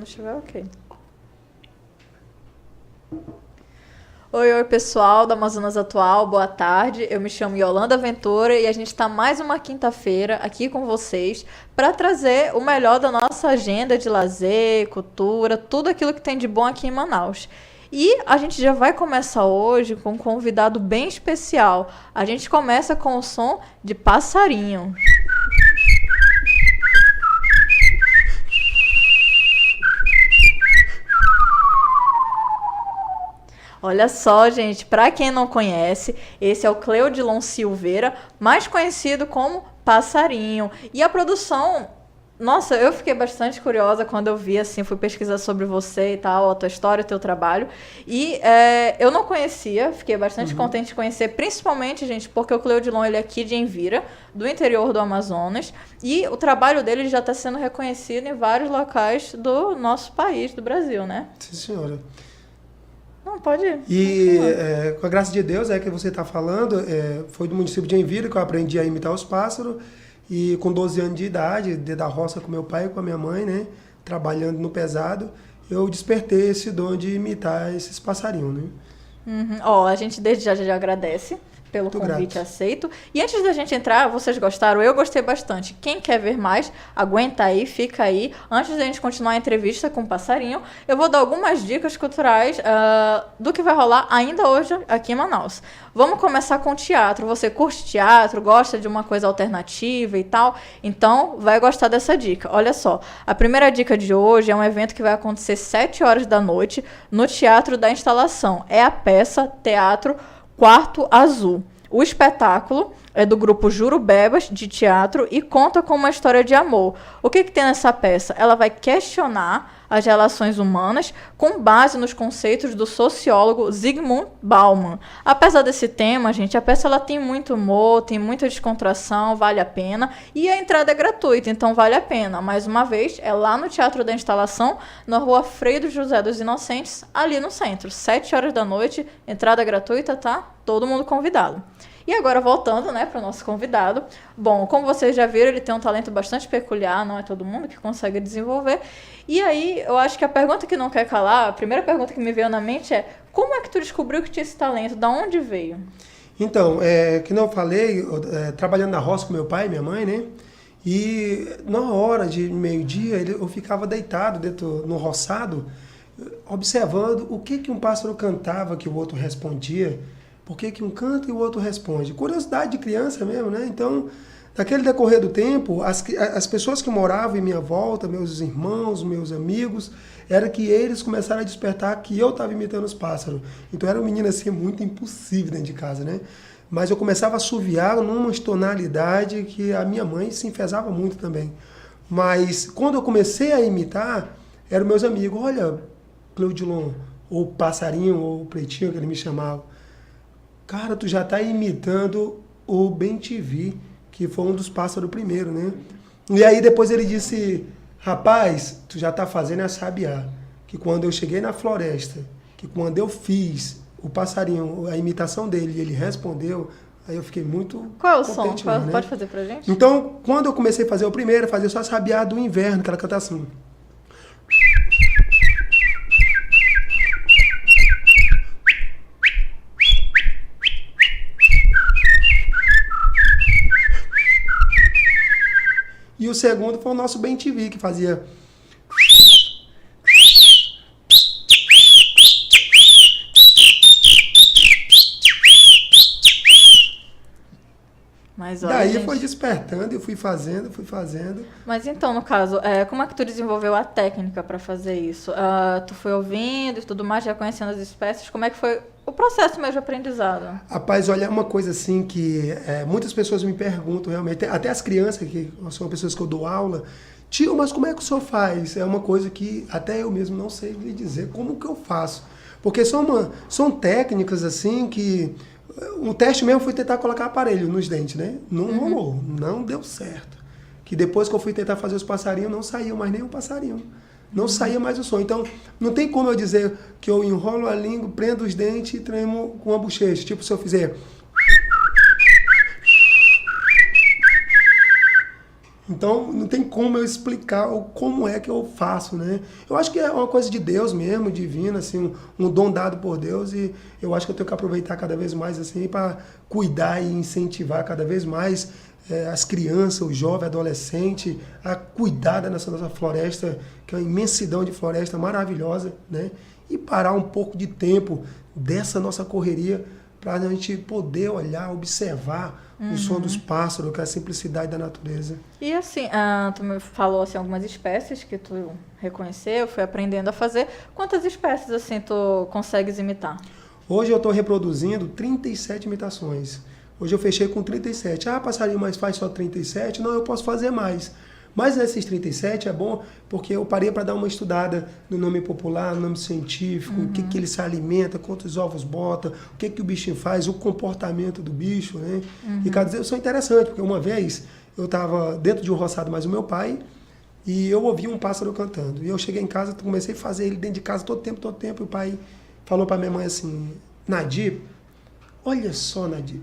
Quando estiver ok. Oi, pessoal da Amazonas Atual, boa tarde. Eu me chamo Yolanda Ventura e a gente está mais uma quinta-feira aqui com vocês para trazer o melhor da nossa agenda de lazer, cultura, tudo aquilo que tem de bom aqui em Manaus. E a gente já vai começar hoje com um convidado bem especial. A gente começa com o som de passarinho. Olha só, gente, para quem não conhece, esse é o Cleudilon Silveira, mais conhecido como Passarinho. E a produção, nossa, eu fiquei bastante curiosa quando eu vi, assim, fui pesquisar sobre você e tal, a tua história, o teu trabalho. E eu não conhecia, fiquei bastante contente de conhecer, principalmente, gente, porque o Cleudilon, ele é aqui de Envira, do interior do Amazonas, e o trabalho dele já está sendo reconhecido em vários locais do nosso país, do Brasil, né? Sim, senhora. Não, pode ir. E com a graça de Deus, que você está falando, foi do município de Envira que eu aprendi a imitar os pássaros. E com 12 anos de idade, dentro da roça com meu pai e com a minha mãe, né, trabalhando no pesado, eu despertei esse dom de imitar esses passarinhos, né? A gente desde já agradece pelo Muito convite grato. aceito. E antes da gente entrar, vocês gostaram? Eu gostei bastante. Quem quer ver mais, aguenta aí, fica aí. Antes da gente continuar a entrevista com o Passarinho, eu vou dar algumas dicas culturais do que vai rolar ainda hoje aqui em Manaus. Vamos começar com teatro. Você curte teatro, gosta de uma coisa alternativa e tal? Então, vai gostar dessa dica. Olha só, a primeira dica de hoje é um evento que vai acontecer 7 horas da noite no Teatro da Instalação. É a peça Teatro Quarto Azul. O espetáculo é do grupo Jurubebas de teatro e conta com uma história de amor. O que tem nessa peça? Ela vai questionar as relações humanas com base nos conceitos do sociólogo Zygmunt Bauman. Apesar desse tema, gente, a peça ela tem muito humor, tem muita descontração, vale a pena. E a entrada é gratuita, então vale a pena. Mais uma vez, é lá no Teatro da Instalação, na rua Frei do José dos Inocentes, ali no centro. 7 horas da noite, entrada gratuita, tá? Todo mundo convidado. E agora, voltando, né, para o nosso convidado. Bom, como vocês já viram, ele tem um talento bastante peculiar, não é todo mundo que consegue desenvolver. E aí, eu acho que a pergunta que não quer calar, a primeira pergunta que me veio na mente é: como é que tu descobriu que tinha esse talento? Da onde veio? Então, que não eu falei, trabalhando na roça com meu pai e minha mãe, né? E na hora de meio-dia, eu ficava deitado dentro no roçado, observando o que um pássaro cantava que o outro respondia. Por que um canta e o outro responde? Curiosidade de criança mesmo, né? Então, naquele decorrer do tempo, as pessoas que moravam em minha volta, meus irmãos, meus amigos, era que eles começaram a despertar que eu estava imitando os pássaros. Então, era um menino assim muito impossível dentro de casa, né? Mas eu começava a assoviar numa tonalidade que a minha mãe se enfesava muito também. Mas quando eu comecei a imitar, eram meus amigos. Olha, Cleudilon, ou Passarinho, ou Pretinho, que ele me chamava. Cara, tu já tá imitando o Ben-TV, que foi um dos pássaros primeiro, né? E aí depois ele disse: rapaz, tu já tá fazendo a sabiá. Que quando eu cheguei na floresta, que quando eu fiz o passarinho, a imitação dele, e ele respondeu, aí eu fiquei muito Qual é o som? contente, né? Pode fazer pra gente? Então, quando eu comecei a fazer o primeiro, fazer só a sabiá do inverno, que ela canta assim. E o segundo foi o nosso Ben-TV, que fazia... Mas, olha, Daí gente... foi despertando, eu fui fazendo. Mas então, no caso, como é que tu desenvolveu a técnica para fazer isso? Tu foi ouvindo e tudo mais, já conhecendo as espécies, como é que foi o processo mesmo de aprendizado? Rapaz, olha, é uma coisa assim que muitas pessoas me perguntam realmente, até as crianças, que são pessoas que eu dou aula, tio, mas como é que o senhor faz? É uma coisa que até eu mesmo não sei lhe dizer como que eu faço. Porque são técnicas assim que... O teste mesmo foi tentar colocar aparelho nos dentes, né? Não rolou, não deu certo. Que depois que eu fui tentar fazer os passarinhos, não saiu mais nenhum passarinho. Não saía mais o som. Então, não tem como eu dizer que eu enrolo a língua, prendo os dentes e tremo com a bochecha. Tipo, se eu fizer... Então, não tem como eu explicar como é que eu faço, né? Eu acho que é uma coisa de Deus mesmo, divina, assim, um dom dado por Deus, e eu acho que eu tenho que aproveitar cada vez mais, assim, para cuidar e incentivar cada vez mais as crianças, o jovem, adolescente, a cuidar dessa nossa floresta, que é uma imensidão de floresta maravilhosa, né? E parar um pouco de tempo dessa nossa correria para a gente poder olhar, observar o som dos pássaros, que é a simplicidade da natureza. E assim, tu me falou assim, algumas espécies que tu reconheceu, foi aprendendo a fazer. Quantas espécies assim tu consegues imitar? Hoje eu estou reproduzindo 37 imitações. Hoje eu fechei com 37. Ah, passarinho, mas faz só 37? Não, eu posso fazer mais. Mas nesses 37 é bom porque eu parei para dar uma estudada no nome popular, no nome científico, o que ele se alimenta, quantos ovos bota, o que o bichinho faz, o comportamento do bicho, né? E cada vez isso é interessante, porque uma vez eu estava dentro de um roçado mais o meu pai e eu ouvi um pássaro cantando. E eu cheguei em casa, comecei a fazer ele dentro de casa todo tempo, e o pai falou para minha mãe assim, Nadir, olha só, Nadir,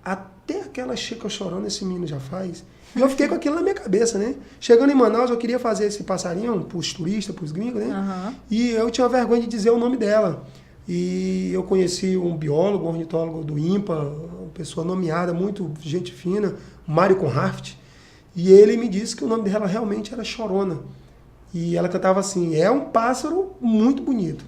até aquela chica chorando esse menino já faz. E eu fiquei com aquilo na minha cabeça, né? Chegando em Manaus, eu queria fazer esse passarinho pros turistas, pros gringos, né? E eu tinha vergonha de dizer o nome dela. E eu conheci um biólogo, um ornitólogo do INPA, uma pessoa nomeada, muito gente fina, Mário Conraft. E ele me disse que o nome dela realmente era Chorona. E ela cantava assim, é um pássaro muito bonito.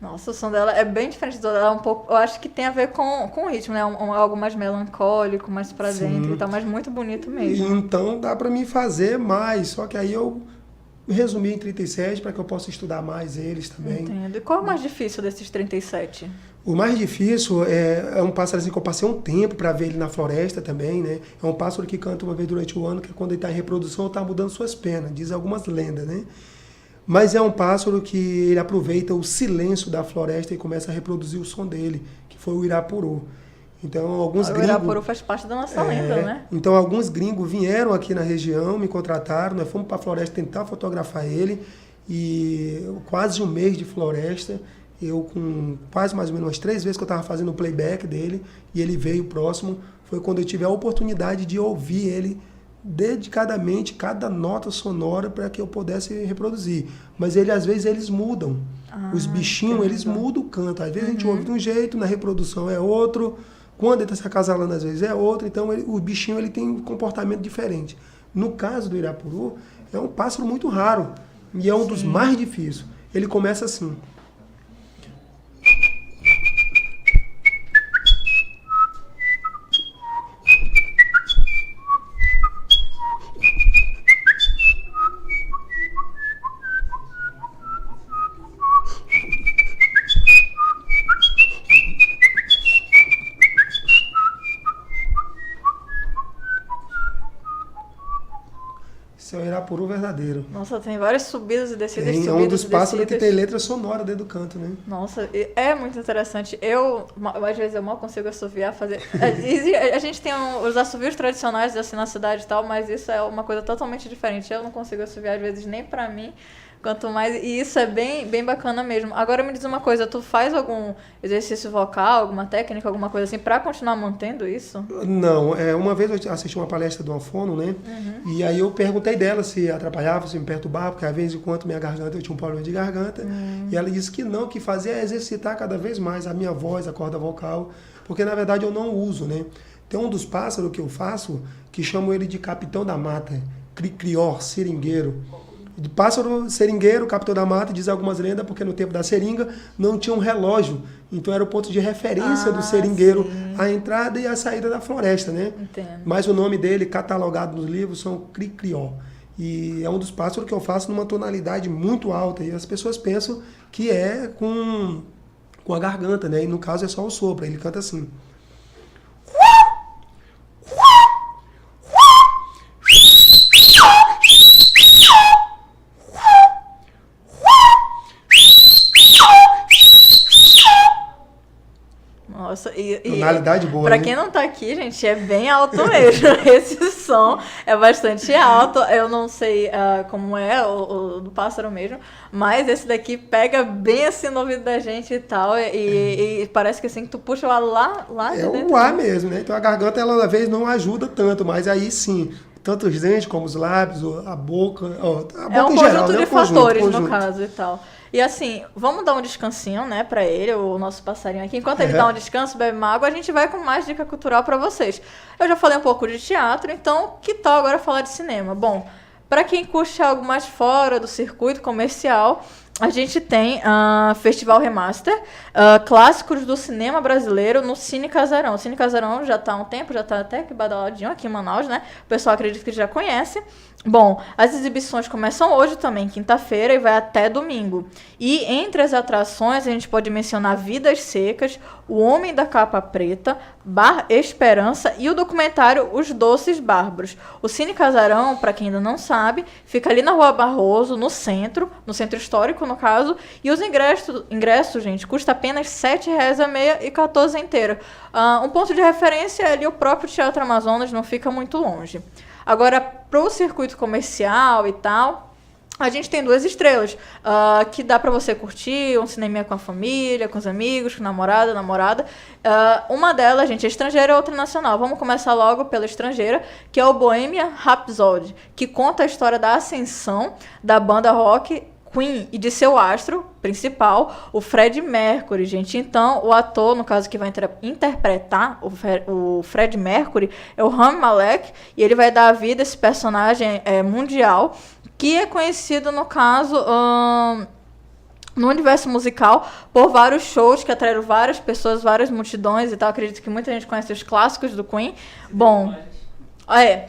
Nossa, o som dela é bem diferente do dela, é um pouco, eu acho que tem a ver com o ritmo, né? Algo mais melancólico, mais pra dentro e tal, mas muito bonito mesmo. Então dá para mim fazer mais, só que aí eu resumi em 37 para que eu possa estudar mais eles também. Entendo. E qual é o mais difícil desses 37? O mais difícil é um pássaro assim, que eu passei um tempo para ver ele na floresta também, né? É um pássaro que canta uma vez durante o ano, que é quando ele está em reprodução, está mudando suas penas, diz algumas lendas, né? Mas é um pássaro que ele aproveita o silêncio da floresta e começa a reproduzir o som dele, que foi o irapuru. Então, alguns gringos... O irapuru faz parte da nossa lenda, né? Então, alguns gringos vieram aqui na região, me contrataram, nós fomos para a floresta tentar fotografar ele, e quase um mês de floresta, eu com quase mais ou menos umas 3 vezes que eu estava fazendo o playback dele, e ele veio próximo, foi quando eu tive a oportunidade de ouvir ele dedicadamente, cada nota sonora para que eu pudesse reproduzir. Mas ele, às vezes eles mudam. Os bichinhos, eles mudam o canto. Às vezes a gente ouve de um jeito, na reprodução é outro, quando ele está se acasalando, às vezes é outro. Então o bichinho ele tem um comportamento diferente. No caso do irapuru, é um pássaro muito raro e é um dos mais difíceis. Ele começa assim. Esse é o irapuru verdadeiro. Nossa, tem várias subidas e descidas. É um dos pássaros que tem letra sonora dentro do canto, né? Nossa, é muito interessante. Às vezes, eu mal consigo assoviar, fazer... A gente tem os assovios tradicionais assim na cidade e tal, mas isso é uma coisa totalmente diferente. Eu não consigo assoviar, às vezes, nem pra mim. Quanto mais... E isso é bem, bem bacana mesmo. Agora me diz uma coisa, tu faz algum exercício vocal, alguma técnica, alguma coisa assim, pra continuar mantendo isso? Não, uma vez eu assisti uma palestra do fono, né? E aí eu perguntei dela se atrapalhava, se me perturbava, porque às vezes, enquanto minha garganta, eu tinha um problema de garganta. E ela disse que não, que fazia é exercitar cada vez mais a minha voz, a corda vocal, porque na verdade eu não uso, né? Tem um dos pássaros que eu faço, que chamo ele de capitão da mata, crior, seringueiro. De pássaro seringueiro, capitão da mata, diz algumas lendas, porque no tempo da seringa não tinha um relógio. Então era o ponto de referência do seringueiro, a entrada e a saída da floresta, né? Entendo. Mas o nome dele, catalogado nos livros, são cricrió. E é um dos pássaros que eu faço numa tonalidade muito alta. E as pessoas pensam que é com a garganta, né? E no caso é só o sopro. Ele canta assim. Nossa, e Tonalidade boa, pra né? quem não tá aqui, gente, é bem alto mesmo. Esse som é bastante alto. Eu não sei como é o do pássaro mesmo, mas esse daqui pega bem assim no ouvido da gente e tal. E parece que assim, que tu puxa lá de É dentro. o ar mesmo, né? Então a garganta, ela às vezes não ajuda tanto, mas aí sim, tanto os dentes como os lábios, a boca, a É um boca em conjunto geral, né? de O conjunto, fatores, no conjunto. caso, e tal. E assim, vamos dar um descansinho, né, pra ele, o nosso passarinho aqui. Enquanto ele dá um descanso, bebe uma água, a gente vai com mais dica cultural pra vocês. Eu já falei um pouco de teatro, então que tal agora falar de cinema? Bom, pra quem curte algo mais fora do circuito comercial, a gente tem Festival Remaster, clássicos do cinema brasileiro no Cine Casarão. O Cine Casarão já está há um tempo, já está até que badaladinho aqui em Manaus, né? O pessoal acredita que já conhece. Bom, as exibições começam hoje também, quinta-feira, e vai até domingo. E entre as atrações, a gente pode mencionar Vidas Secas, O Homem da Capa Preta, Bar Esperança e o documentário Os Doces Bárbaros. O Cine Casarão, para quem ainda não sabe, fica ali na Rua Barroso, no centro histórico, no caso, e os ingressos, gente, custa apenas R$ 7,00 a meia e R$ 14,00 inteira. Um ponto de referência é ali o próprio Teatro Amazonas, não fica muito longe. Agora, pro circuito comercial e tal, a gente tem 2 estrelas, que dá pra você curtir um cineminha com a família, com os amigos, com namorada. Uma delas, gente, é estrangeira e outra nacional. Vamos começar logo pela estrangeira, que é o Bohemian Rhapsody, que conta a história da ascensão da banda rock Queen e de seu astro principal, o Freddie Mercury, gente. Então, o ator, no caso, que vai interpretar o Freddie Mercury é o Rami Malek, e ele vai dar a vida a esse personagem mundial, que é conhecido, no caso, no universo musical, por vários shows que atraíram várias pessoas, várias multidões e tal. Acredito que muita gente conhece os clássicos do Queen. Bom...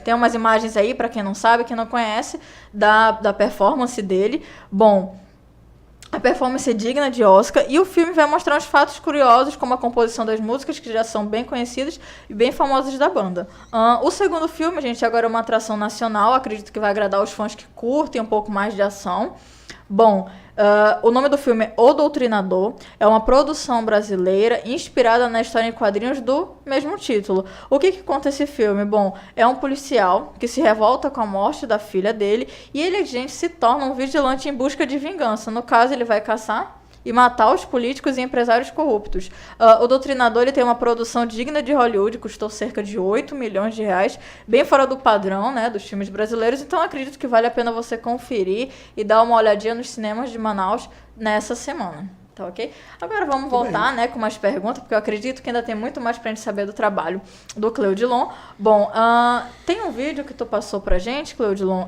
tem umas imagens aí, pra quem não sabe, quem não conhece, da performance dele. Bom, a performance é digna de Oscar e o filme vai mostrar uns fatos curiosos, como a composição das músicas, que já são bem conhecidas e bem famosas da banda. O segundo filme, gente, agora é uma atração nacional, acredito que vai agradar os fãs que curtem um pouco mais de ação. Bom, o nome do filme é O Doutrinador, é uma produção brasileira inspirada na história em quadrinhos do mesmo título. O que conta esse filme? Bom, é um policial que se revolta com a morte da filha dele e ele, gente, se torna um vigilante em busca de vingança. No caso, ele vai caçar e matar os políticos e empresários corruptos. O Doutrinador, ele tem uma produção digna de Hollywood, custou cerca de R$ 8 milhões, bem fora do padrão, né, dos filmes brasileiros, então acredito que vale a pena você conferir e dar uma olhadinha nos cinemas de Manaus nessa semana. Tá ok? Agora vamos voltar, né, com mais perguntas, porque eu acredito que ainda tem muito mais pra gente saber do trabalho do Cleudilon. Bom, tem um vídeo que tu passou pra gente, Cleudilon,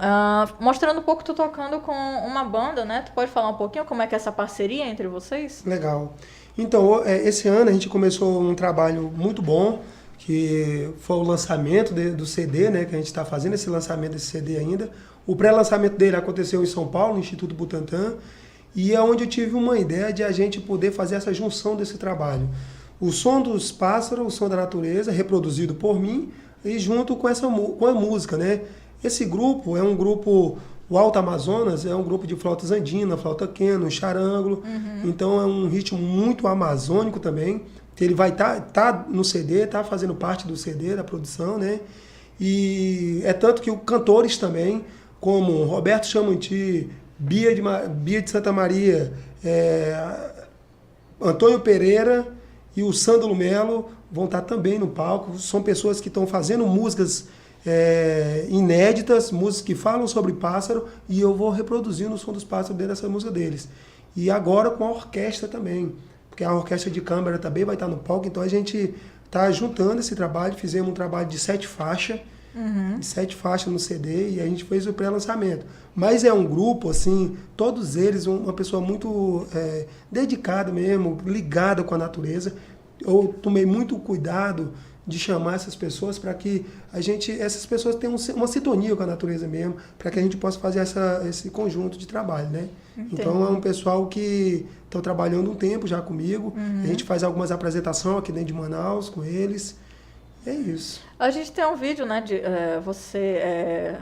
mostrando um pouco tu tocando com uma banda, né? Tu pode falar um pouquinho como é que é essa parceria entre vocês? Legal. Então, esse ano a gente começou um trabalho muito bom, que foi o lançamento do CD, né, que a gente está fazendo esse lançamento desse CD ainda. O pré-lançamento dele aconteceu em São Paulo, no Instituto Butantan, e é onde eu tive uma ideia de a gente poder fazer essa junção desse trabalho. O som dos pássaros, o som da natureza, reproduzido por mim, e junto com a música, né? Esse grupo é um grupo, o Alto Amazonas é um grupo de flautas andinas, flauta quena, charango, então é um ritmo muito amazônico também. Ele vai tá no CD, tá fazendo parte do CD, da produção, né? E é tanto que os cantores também, como Roberto Chamanti, Bia de Santa Maria, Antônio Pereira e o Sândalo Melo vão estar também no palco. São pessoas que estão fazendo músicas inéditas, músicas que falam sobre pássaro, e eu vou reproduzindo o som dos pássaros dentro dessa música deles. E agora com a orquestra também, porque a orquestra de câmara também vai estar no palco, então a gente está juntando esse trabalho, fizemos um trabalho de 7 faixas, de 7 faixas no CD, e a gente fez o pré-lançamento. Mas é um grupo, assim, todos eles, uma pessoa muito dedicada mesmo, ligada com a natureza. Eu tomei muito cuidado de chamar essas pessoas para que essas pessoas tenham uma sintonia com a natureza mesmo, para que a gente possa fazer esse conjunto de trabalho, né? Entendo. Então é um pessoal que está trabalhando um tempo já comigo, a gente faz algumas apresentações aqui dentro de Manaus com eles. É isso. A gente tem um vídeo, né, de você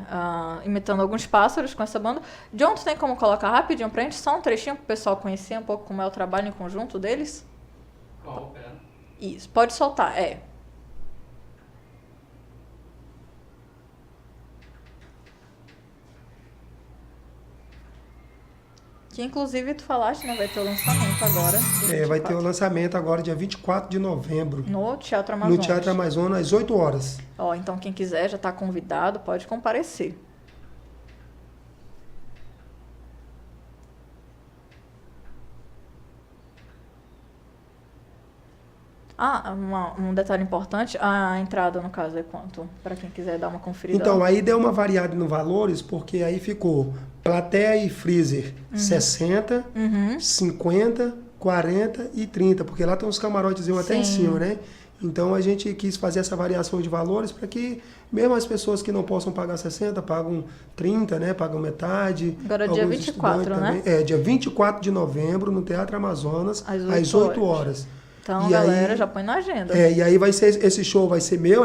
imitando alguns pássaros com essa banda. John, tu tem como colocar rapidinho pra gente, só um trechinho pro pessoal conhecer um pouco como é o trabalho em conjunto deles? Qual? Pera. Isso, pode soltar, Que inclusive tu falaste, né? Vai ter o lançamento agora. Vai ter o lançamento agora, dia 24 de novembro. No Teatro Amazonas. No Teatro Amazonas, às 8 horas. Ó, então quem quiser já está convidado, pode comparecer. Um detalhe importante, a entrada, no caso, é quanto? Para quem quiser dar uma conferida. Então, aí deu uma variada no valores, porque aí ficou plateia e freezer 60, 50, 40 e 30, porque lá tem uns camarotes até em cima, né? Então, a gente quis fazer essa variação de valores para que mesmo as pessoas que não possam pagar 60, pagam 30, né? Pagam metade. Agora, dia 24, né? Também. Dia 24 de novembro, no Teatro Amazonas, às 8 horas. Então, galera, já põe na agenda. E aí esse show vai ser meu,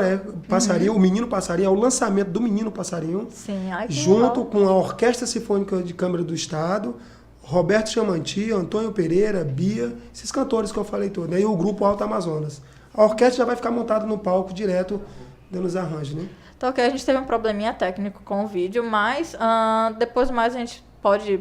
Passarinho, o Menino Passarinho, é o lançamento do Menino Passarinho. Sim, ai, que junto legal. Com a Orquestra Sinfônica de Câmara do Estado, Roberto Chamanti, Antônio Pereira, Bia, esses cantores que eu falei todos, né? E o grupo Alto Amazonas. A orquestra já vai ficar montada no palco direto, dando os arranjos, né? Então, a gente teve um probleminha técnico com o vídeo, mas depois mais a gente pode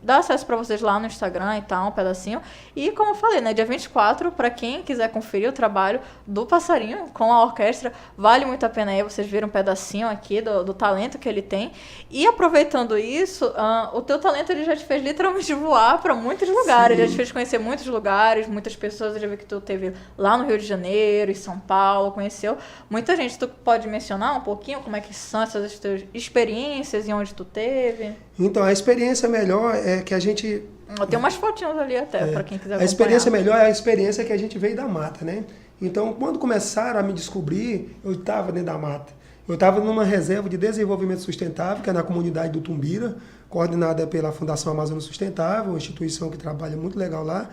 dar acesso para vocês lá no Instagram e tal, um pedacinho. E como eu falei, né, dia 24, para quem quiser conferir o trabalho do Passarinho com a orquestra, vale muito a pena aí, vocês viram um pedacinho aqui do talento que ele tem. E aproveitando isso, o teu talento ele já te fez literalmente voar para muitos lugares, já te fez conhecer muitos lugares, muitas pessoas, eu já vi que tu teve lá no Rio de Janeiro, em São Paulo, conheceu muita gente. Tu pode mencionar um pouquinho como é que são essas tuas experiências e onde tu teve? Então, a experiência melhor é que a gente... Tem umas fotinhos ali até, para quem quiser acompanhar. A experiência melhor é a experiência que a gente veio da mata, né? Então, quando começaram a me descobrir, eu estava dentro da mata. Eu estava numa reserva de desenvolvimento sustentável, que é na comunidade do Tumbira, coordenada pela Fundação Amazônia Sustentável, uma instituição que trabalha muito legal lá.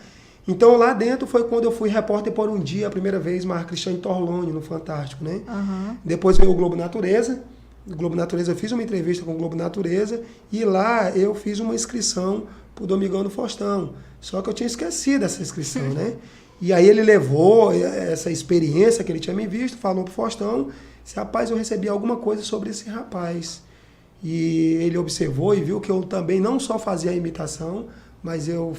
Então, lá dentro foi quando eu fui repórter por um dia, a primeira vez, Mar Cristiane Torlone, no Fantástico, né? Depois veio o Globo Natureza. No Globo Natureza, eu fiz uma entrevista com o Globo Natureza e lá eu fiz uma inscrição para o Domingão do Faustão. Só que eu tinha esquecido essa inscrição, né? E aí ele levou essa experiência que ele tinha me visto, falou para o Faustão, disse, rapaz, eu recebi alguma coisa sobre esse rapaz. E ele observou e viu que eu também não só fazia a imitação, mas eu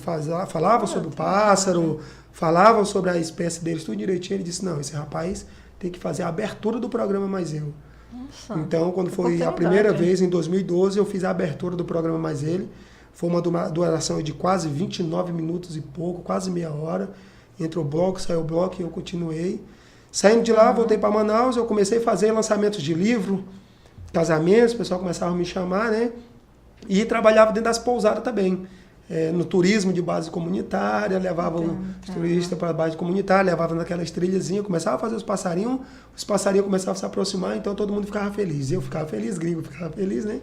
falava sobre o pássaro, falava sobre a espécie deles, tudo direitinho. Ele disse, não, esse rapaz tem que fazer a abertura do programa Mais Eu. Nossa, então, quando foi a primeira vez, em 2012, eu fiz a abertura do programa Mais Ele. Foi uma duração de quase 29 minutos e pouco, quase meia hora. Entrou o bloco, saiu o bloco e eu continuei. Saindo de lá, voltei para Manaus, eu comecei a fazer lançamentos de livro, casamentos, o pessoal começava a me chamar, né? E trabalhava dentro das pousadas também. No turismo de base comunitária, levava os turistas para a base comunitária, levava naquelas trilhazinhas, começava a fazer os passarinhos começavam a se aproximar, então todo mundo ficava feliz. Eu ficava feliz, gringo ficava feliz, né?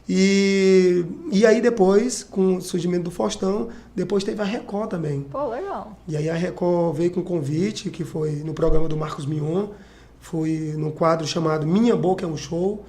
E aí depois, com o surgimento do Faustão, depois teve a Record também. Pô, legal. E aí a Record veio com um convite, que foi no programa do Marcos Mion, foi num quadro chamado Minha Boca é um Show,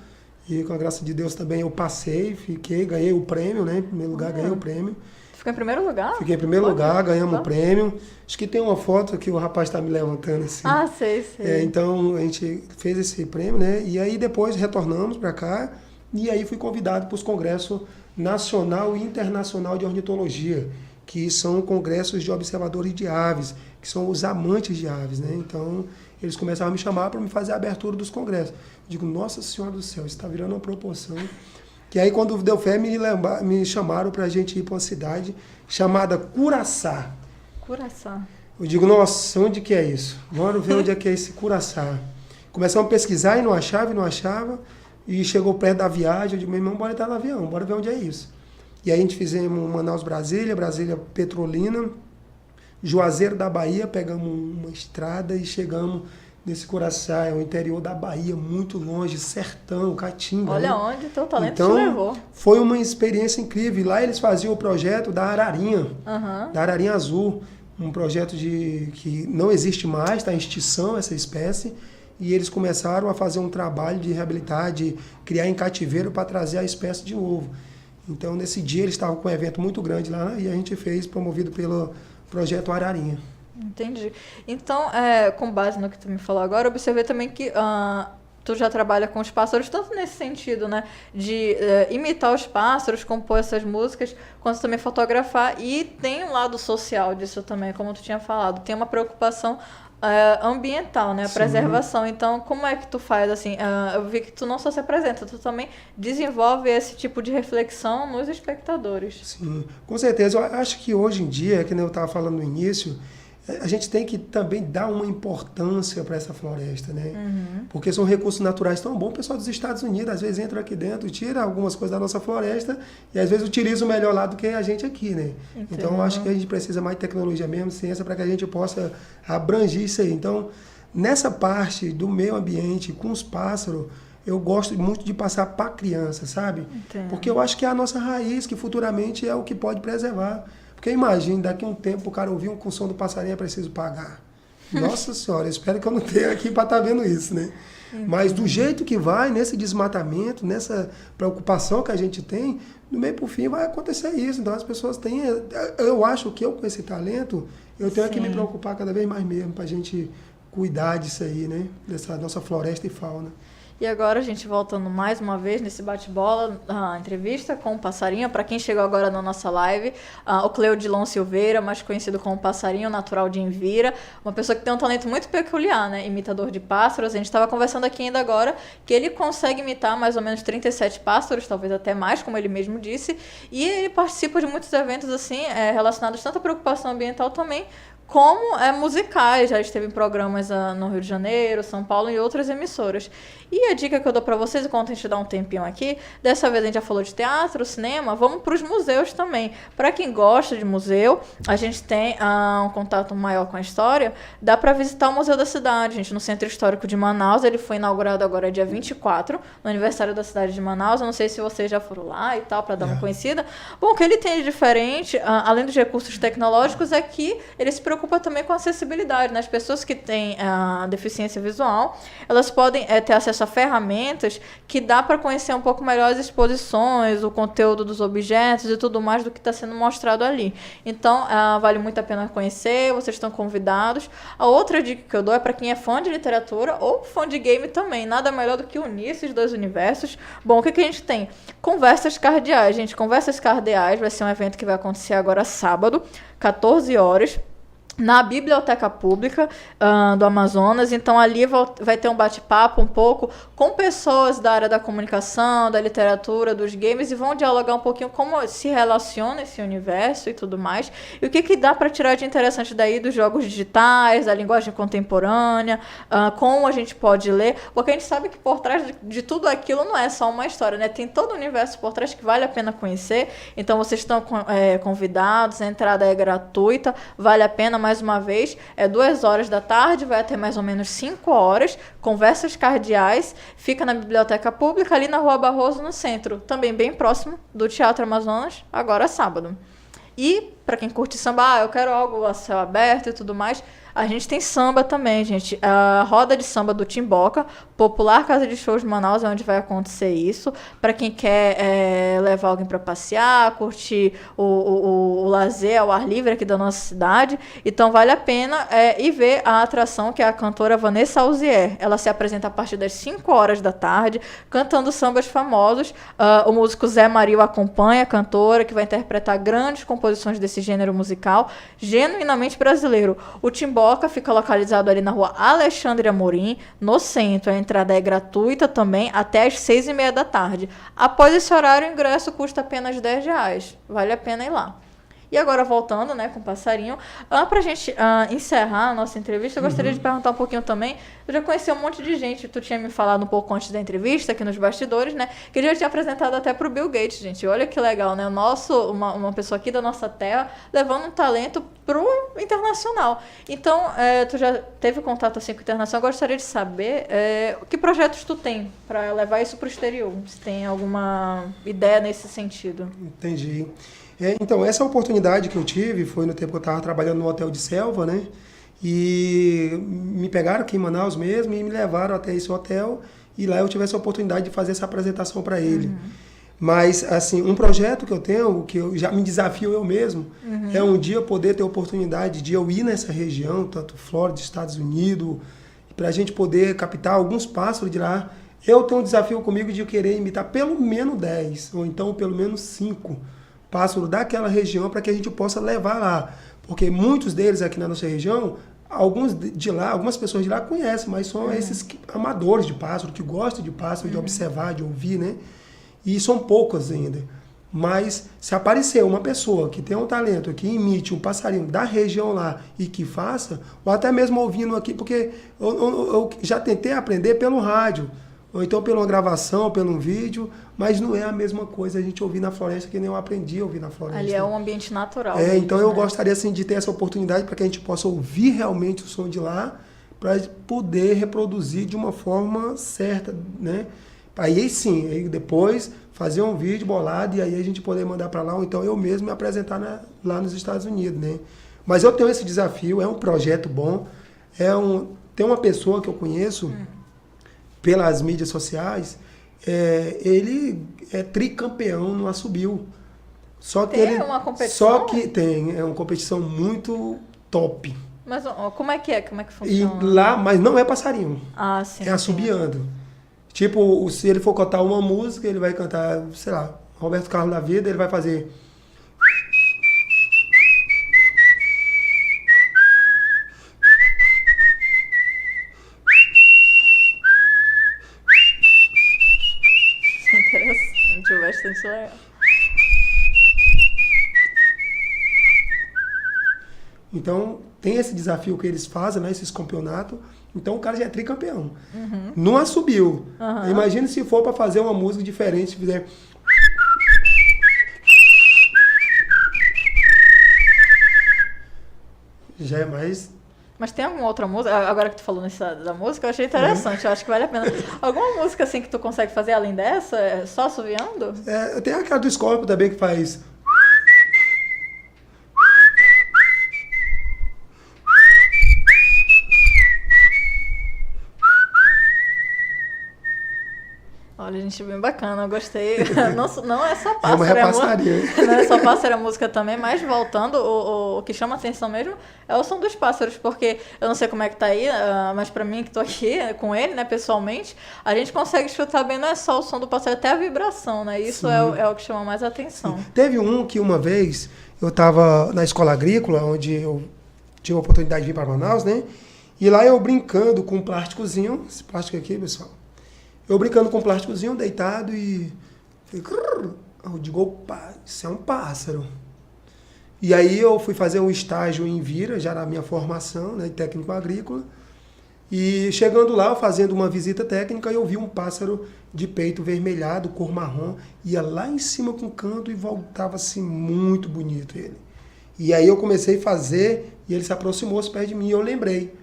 e com a graça de Deus também eu passei, ganhei o prêmio, né? Em primeiro lugar, ganhei o prêmio. Ficou em primeiro lugar? Fiquei em primeiro lugar, ganhamos o prêmio. Acho que tem uma foto que o rapaz está me levantando assim. Ah, sei. Então a gente fez esse prêmio, né? E aí depois retornamos para cá, e aí fui convidado para os congressos nacional e internacional de ornitologia, que são congressos de observadores de aves, que são os amantes de aves, né? Então eles começaram a me chamar para me fazer a abertura dos congressos. Eu digo, nossa Senhora do Céu, isso está virando uma proporção. Que aí, quando deu fé, me chamaram para a gente ir para uma cidade chamada Curaçá. Curaçá. Eu digo, nossa, onde que é isso? Vamos ver onde é que é esse Curaçá. Começamos a pesquisar e não achava. E chegou perto da viagem, eu digo, meu irmão, bora entrar no avião, bora ver onde é isso. E aí a gente fizemos Manaus-Brasília, Brasília-Petrolina, Juazeiro da Bahia, pegamos uma estrada e chegamos nesse Curaçá, é o interior da Bahia, muito longe, sertão, Caatinga. Olha, né? Onde teu talento te levou. Foi uma experiência incrível. Lá eles faziam o projeto da Ararinha, da Ararinha Azul, um projeto que não existe mais, está em extinção essa espécie, e eles começaram a fazer um trabalho de reabilitar, de criar em cativeiro para trazer a espécie de novo. Então, nesse dia, eles estavam com um evento muito grande lá, e a gente fez, promovido pelo projeto Ararinha. Entendi. Então, com base no que tu me falou agora, eu observei também que tu já trabalha com os pássaros, tanto nesse sentido, né? De imitar os pássaros, compor essas músicas, quanto também fotografar. E tem um lado social disso também, como tu tinha falado. Tem uma preocupação ambiental, né? A preservação. Então, como é que tu faz, assim? Eu vi que tu não só se apresenta, tu também desenvolve esse tipo de reflexão nos espectadores. Sim, com certeza. Eu acho que hoje em dia, que nem eu estava falando no início, a gente tem que também dar uma importância para essa floresta, né? Uhum. Porque são recursos naturais tão bons. O pessoal dos Estados Unidos, às vezes, entra aqui dentro, tira algumas coisas da nossa floresta e, às vezes, utiliza o melhor lá do que a gente aqui, né? Entendo. Então, eu acho que a gente precisa mais de tecnologia mesmo, ciência, para que a gente possa abranger isso aí. Então, nessa parte do meio ambiente, com os pássaros, eu gosto muito de passar para a criança, sabe? Entendo. Porque eu acho que é a nossa raiz, que futuramente é o que pode preservar. Porque imagine, daqui a um tempo o cara ouvir um som do passarinho é preciso pagar. Nossa Senhora, eu espero que eu não tenha aqui para estar vendo isso, né? Mas do jeito que vai, nesse desmatamento, nessa preocupação que a gente tem, do meio para o fim vai acontecer isso. Então as pessoas têm... Eu acho que eu com esse talento, eu tenho que me preocupar cada vez mais mesmo para a gente cuidar disso aí, né? Dessa nossa floresta e fauna. E agora, a gente voltando mais uma vez nesse bate-bola, a entrevista com o Passarinho. Para quem chegou agora na nossa live, o Cleudilon Silveira, mais conhecido como Passarinho, natural de Envira, uma pessoa que tem um talento muito peculiar, né? Imitador de pássaros. A gente estava conversando aqui ainda agora que ele consegue imitar mais ou menos 37 pássaros, talvez até mais, como ele mesmo disse, e ele participa de muitos eventos assim, relacionados tanto à preocupação ambiental também, como musicais. Já esteve em programas no Rio de Janeiro, São Paulo e outras emissoras. E a dica que eu dou para vocês, enquanto a gente dá um tempinho aqui, dessa vez a gente já falou de teatro, cinema, vamos para os museus também. Para quem gosta de museu, a gente tem um contato maior com a história, dá para visitar o Museu da Cidade, gente, no Centro Histórico de Manaus. Ele foi inaugurado agora dia 24, no aniversário da cidade de Manaus. Eu não sei se vocês já foram lá e tal, para dar uma conhecida. Bom, o que ele tem de diferente, além dos recursos tecnológicos, é que ele se preocupa também com a acessibilidade, né? As pessoas que têm deficiência visual, elas podem ter acesso a ferramentas que dá para conhecer um pouco melhor as exposições, o conteúdo dos objetos e tudo mais do que está sendo mostrado ali. Então, vale muito a pena conhecer, vocês estão convidados. A outra dica que eu dou é para quem é fã de literatura ou fã de game também. Nada melhor do que unir esses dois universos. Bom, o que a gente tem? Conversas Cardeais, gente. Conversas Cardeais vai ser um evento que vai acontecer agora sábado, 14 horas. Na Biblioteca Pública do Amazonas. Então ali vai ter um bate-papo um pouco com pessoas da área da comunicação, da literatura, dos games, e vão dialogar um pouquinho como se relaciona esse universo e tudo mais, e o que dá para tirar de interessante daí dos jogos digitais, da linguagem contemporânea, como a gente pode ler, porque a gente sabe que por trás de tudo aquilo não é só uma história, né? Tem todo o universo por trás que vale a pena conhecer. Então vocês estão convidados, a entrada é gratuita, vale a pena. Mais uma vez, 2 horas da tarde, vai até mais ou menos 5 horas, Conversas Cardeais, fica na Biblioteca Pública, ali na Rua Barroso, no centro, também bem próximo do Teatro Amazonas, agora sábado. E, para quem curte samba, eu quero algo a céu aberto e tudo mais, a gente tem samba também, gente. A roda de samba do Timboca, popular casa de shows de Manaus, é onde vai acontecer isso. Para quem quer levar alguém para passear, curtir o lazer ao ar livre aqui da nossa cidade. Então vale a pena ir ver a atração, que é a cantora Vanessa Alzier. Ela se apresenta a partir das 5 horas da tarde, cantando sambas famosos. O músico Zé Maria acompanha a cantora, que vai interpretar grandes composições desse gênero musical, genuinamente brasileiro. O Timboca fica localizado ali na Rua Alexandre Amorim, no centro. A entrada é gratuita também, até às 6h30 da tarde. Após esse horário, o ingresso custa apenas R$10. Vale a pena ir lá. E agora, voltando, né, com o Passarinho, para a gente encerrar a nossa entrevista, eu gostaria de perguntar um pouquinho também. Eu já conheci um monte de gente, tu tinha me falado um pouco antes da entrevista, aqui nos bastidores, né, que eu já tinha apresentado até para o Bill Gates, gente. Olha que legal, né, uma pessoa aqui da nossa terra levando um talento pro internacional. Então, tu já teve contato assim com o internacional, eu gostaria de saber que projetos tu tem para levar isso para o exterior, se tem alguma ideia nesse sentido. Entendi. Então, essa oportunidade que eu tive foi no tempo que eu estava trabalhando no hotel de selva, né? E me pegaram aqui em Manaus mesmo e me levaram até esse hotel, e lá eu tive essa oportunidade de fazer essa apresentação para ele. Mas, assim, um projeto que eu tenho, que eu já me desafio eu mesmo, é um dia poder ter a oportunidade de eu ir nessa região, tanto Flórida, Estados Unidos, para a gente poder captar alguns pássaros de lá. Eu tenho um desafio comigo de eu querer imitar pelo menos 10, ou então pelo menos 5 pássaros daquela região para que a gente possa levar lá. Porque muitos deles aqui na nossa região, alguns de lá, algumas pessoas de lá conhecem, mas são esses amadores de pássaro, que gostam de pássaro, de observar, de ouvir, né? E são poucos ainda. Mas se aparecer uma pessoa que tem um talento, que imite um passarinho da região lá e que faça, ou até mesmo ouvindo aqui, porque eu já tentei aprender pelo rádio, ou então pela gravação, pelo vídeo, mas não é a mesma coisa a gente ouvir na floresta que nem eu aprendi a ouvir na floresta. Ali é um ambiente natural. Então eu gostaria assim, de ter essa oportunidade para que a gente possa ouvir realmente o som de lá, para poder reproduzir de uma forma certa, né? Aí sim, aí depois fazer um vídeo bolado e aí a gente poder mandar para lá, ou então eu mesmo me apresentar lá nos Estados Unidos, né? Mas eu tenho esse desafio, é um projeto bom, tem uma pessoa que eu conheço pelas mídias sociais, ele é tricampeão no assobio. Só que tem uma competição? Só que tem, é uma competição muito top. Mas como é que é? Como é que funciona? E lá, mas não é passarinho. Ah, sim. É assobiando. Tipo, se ele for cantar uma música, ele vai cantar, sei lá, Roberto Carlos da vida, ele vai fazer... Isso é interessante, bastante legal. Então, tem esse desafio que eles fazem, né, esses campeonatos. Então, o cara já é tricampeão. Não assobiu. Imagina se for para fazer uma música diferente, se fizer... Já é mais... Mas tem alguma outra música? Agora que tu falou da música, eu achei interessante. Eu acho que vale a pena. Alguma música assim que tu consegue fazer além dessa? Só assoviando? Tem aquela do Scorpio também que faz... Olha, gente, bem bacana, eu gostei. Não é só pássaro. É uma repassaria. Não é só pássaro, é música também, mas voltando, o que chama atenção mesmo é o som dos pássaros, porque eu não sei como é que tá aí, mas pra mim que tô aqui com ele, né, pessoalmente, a gente consegue escutar bem, não é só o som do pássaro, até a vibração, né? Isso é o que chama mais atenção. Sim. Teve um que uma vez eu tava na escola agrícola, onde eu tive a oportunidade de vir para Manaus, né? E lá eu brincando com um plásticozinho, esse plástico aqui, pessoal. Eu brincando com um plásticozinho, deitado e... Eu digo, opa, isso é um pássaro. E aí eu fui fazer um estágio em Vira, já na minha formação, né, técnico agrícola. E chegando lá, fazendo uma visita técnica, eu vi um pássaro de peito vermelhado, cor marrom, ia lá em cima com o canto e voltava assim, muito bonito ele. E aí eu comecei a fazer e ele se aproximou perto de mim e eu lembrei.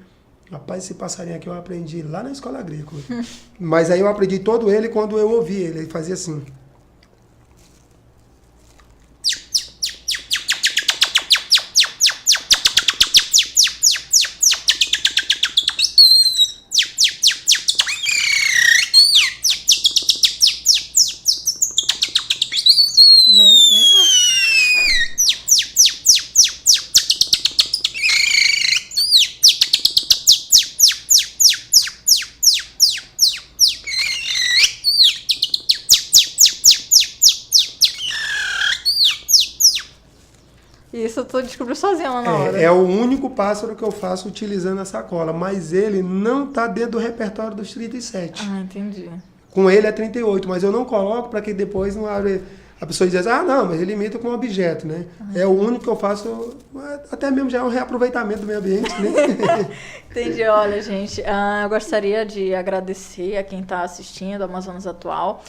Rapaz, esse passarinho aqui eu aprendi lá na escola agrícola. Mas aí eu aprendi todo ele quando eu ouvi ele. Ele fazia assim. Isso tu descobriu sozinho lá na hora. É o único pássaro que eu faço utilizando a sacola, mas ele não está dentro do repertório dos 37. Ah, entendi. Com ele é 38, mas eu não coloco para que depois não abre... A pessoa diz, não, mas ele imita com objeto, né? É o único que eu faço, até mesmo já é um reaproveitamento do meio ambiente, né? Entendi. Olha, gente, eu gostaria de agradecer a quem está assistindo, Amazonas Atual,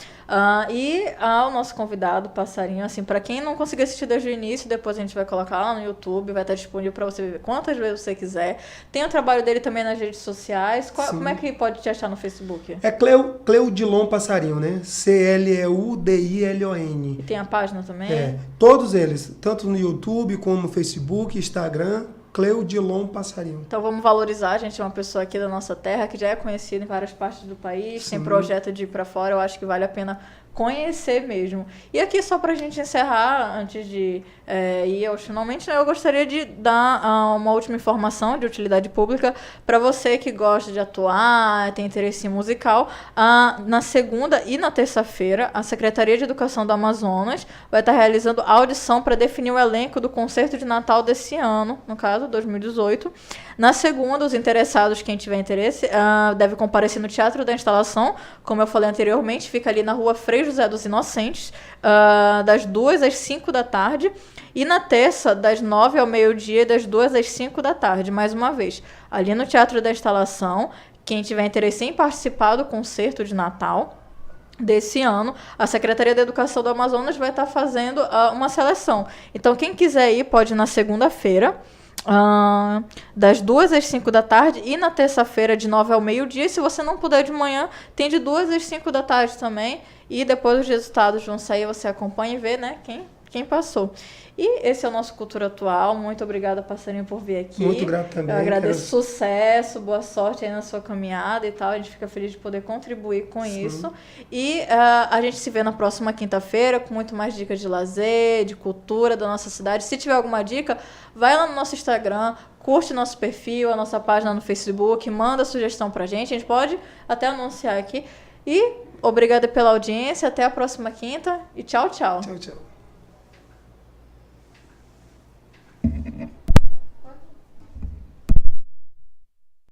e ao nosso convidado, Passarinho. Assim, para quem não conseguiu assistir desde o início, depois a gente vai colocar lá no YouTube, vai estar disponível para você ver quantas vezes você quiser. Tem o trabalho dele também nas redes sociais. Como é que pode te achar no Facebook? É Cleudilon Passarinho, né? Cleudilon. E tem a página também? Todos eles, tanto no YouTube como no Facebook, Instagram, Cleudilon Passarinho. Então vamos valorizar, a gente é uma pessoa aqui da nossa terra que já é conhecida em várias partes do país, tem projeto de ir para fora, eu acho que vale a pena conhecer mesmo. E aqui, só pra gente encerrar, antes de ir aos finalmente, né, eu gostaria de dar uma última informação de utilidade pública para você que gosta de atuar, tem interesse em musical. Na segunda e na terça-feira, a Secretaria de Educação do Amazonas vai estar realizando audição para definir o elenco do concerto de Natal desse ano, no caso, 2018. Na segunda, os interessados, quem tiver interesse, deve comparecer no Teatro da Instalação, como eu falei anteriormente, fica ali na rua Frei José dos Inocentes, das 2 às 5 da tarde, e na terça, das 9 ao meio-dia, das 2 às 5 da tarde, mais uma vez, ali no Teatro da Instalação. Quem tiver interesse em participar do concerto de Natal desse ano, a Secretaria da Educação do Amazonas vai estar fazendo uma seleção. Então, quem quiser ir, pode ir na segunda-feira, das 2 às 5 da tarde, e na terça-feira, de 9 ao meio-dia. Se você não puder de manhã, tem de 2 às 5 da tarde também. E depois os resultados vão sair, você acompanha e vê, né, quem passou. E esse é o nosso Cultura Atual. Muito obrigada, Passarinho, por vir aqui. Muito grato também. Eu agradeço, sucesso, boa sorte aí na sua caminhada e tal. A gente fica feliz de poder contribuir com isso. E a gente se vê na próxima quinta-feira com muito mais dicas de lazer, de cultura da nossa cidade. Se tiver alguma dica, vai lá no nosso Instagram, curte nosso perfil, a nossa página no Facebook, manda sugestão pra gente. A gente pode até anunciar aqui. E obrigada pela audiência. Até a próxima quinta. E tchau, tchau. Tchau, tchau.